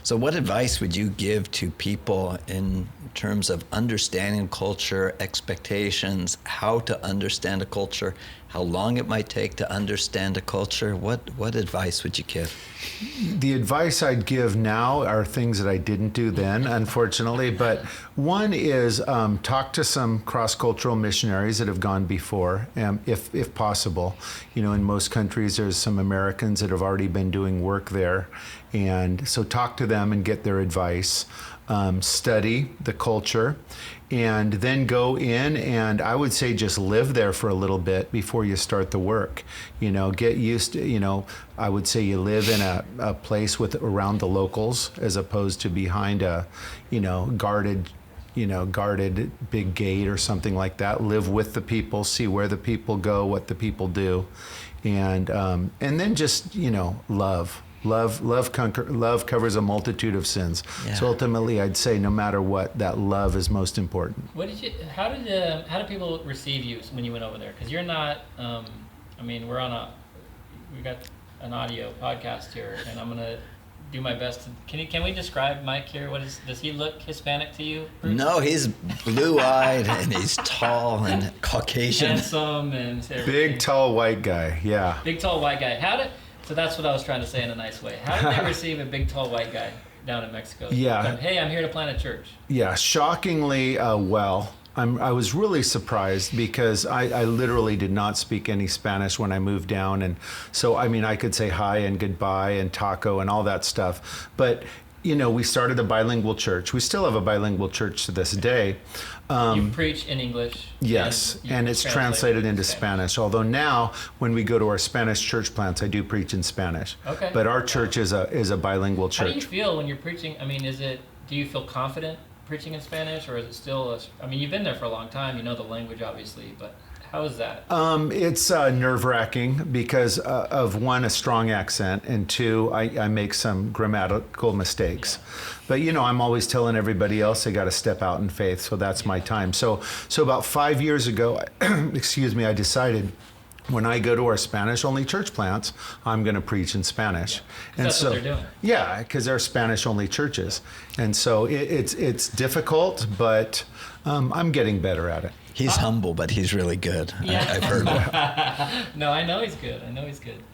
So what advice would you give to people in terms of understanding culture, expectations, how to understand a culture, how long it might take to understand a culture? What advice would you give? The advice I'd give now are things that I didn't do then, unfortunately. But one is talk to some cross-cultural missionaries that have gone before, if possible. You know, in most countries, there's some Americans that have already been doing work there. And so talk to them and get their advice. Study the culture, and then go in and I would say just live there for a little bit before you start the work. You know, get used to, you know, I would say you live in a place with around the locals as opposed to behind a, guarded big gate or something like that. Live with the people, see where the people go, what the people do, and then just, love. Love covers a multitude of sins. Yeah. So ultimately, I'd say no matter what, that love is most important. How did people receive you when you went over there? Because you're not. We've got an audio podcast here, and I'm gonna do my best. Can we describe Mike here? Does he look Hispanic to you, Bruce? No, he's blue-eyed and he's tall and Caucasian. Handsome and everything. Big, tall, white guy. Yeah. Big, tall, white guy. So that's what I was trying to say in a nice way. How did they receive a big, tall, white guy down in Mexico? Yeah. Hey, I'm here to plant a church. Yeah, shockingly well. I was really surprised because I literally did not speak any Spanish when I moved down. And so, I could say hi and goodbye and taco and all that stuff. But, we started a bilingual church. We still have a bilingual church to this day. You preach in English. Yes, and it's translated into Spanish. Although now, when we go to our Spanish church plants, I do preach in Spanish. Okay. But our church is a bilingual church. How do you feel when you're preaching? Do you feel confident preaching in Spanish, or is it still you've been there for a long time, you know the language obviously, but how is that? It's nerve-wracking because of one, a strong accent, and two, I make some grammatical mistakes. Yeah. But I'm always telling everybody else they got to step out in faith, so that's my time. So about 5 years ago, I decided when I go to our Spanish-only church plants, I'm going to preach in Spanish. Yeah, and that's what they're doing. Yeah, because they're Spanish-only churches. And so it's difficult, but I'm getting better at it. He's humble, but he's really good. Yeah. I've heard him. No, I know he's good.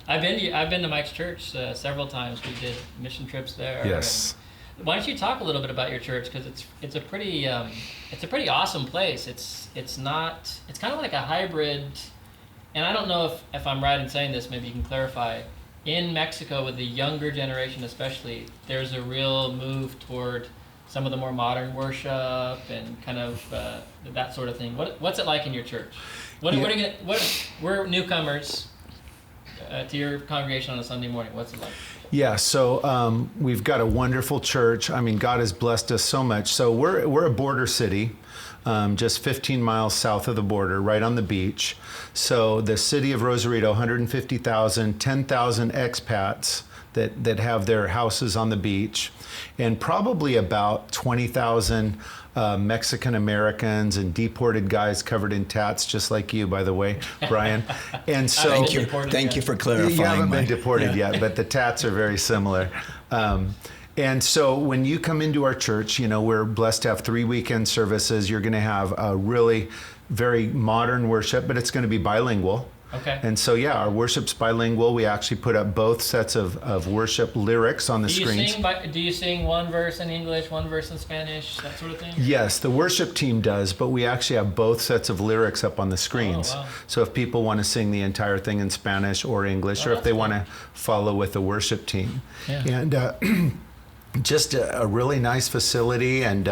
I've been to Mike's church several times. We did mission trips there. Yes. Why don't you talk a little bit about your church? Because it's a pretty awesome place. It's kind of like a hybrid. And I don't know if I'm right in saying this, maybe you can clarify. In Mexico, with the younger generation especially, there's a real move toward some of the more modern worship and kind of that sort of thing. What's it like in your church? We're newcomers to your congregation on a Sunday morning. What's it like? Yeah, so we've got a wonderful church. God has blessed us so much. So we're a border city. Just 15 miles south of the border, right on the beach. So the city of Rosarito, 150,000, 10,000 expats that have their houses on the beach, and probably about 20,000 Mexican Americans and deported guys covered in tats, just like you, by the way, Brian. And so thank you for clarifying. You haven't been deported yet, but the tats are very similar. And so when you come into our church, we're blessed to have 3 weekend services. You're going to have a really very modern worship, but it's going to be bilingual. Okay. And so, our worship's bilingual. We actually put up both sets of worship lyrics on the screens. Do you sing one verse in English, one verse in Spanish, that sort of thing? Yes, the worship team does, but we actually have both sets of lyrics up on the screens. Oh, wow. So if people want to sing the entire thing in Spanish or English, or if they want to follow with the worship team. Yeah. And just a really nice facility, and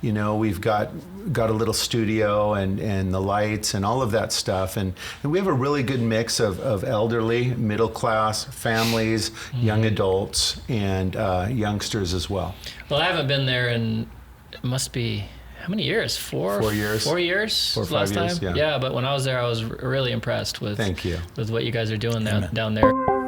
we've got a little studio and the lights and all of that stuff, and we have a really good mix of elderly, middle class, families, young adults, and youngsters as well. Well, I haven't been there in, it must be, how many years? 4 years. 4 years? 4 or 5 last years, time? yeah. Yeah, but when I was there, I was really impressed with Thank you. with what you guys are doing down there.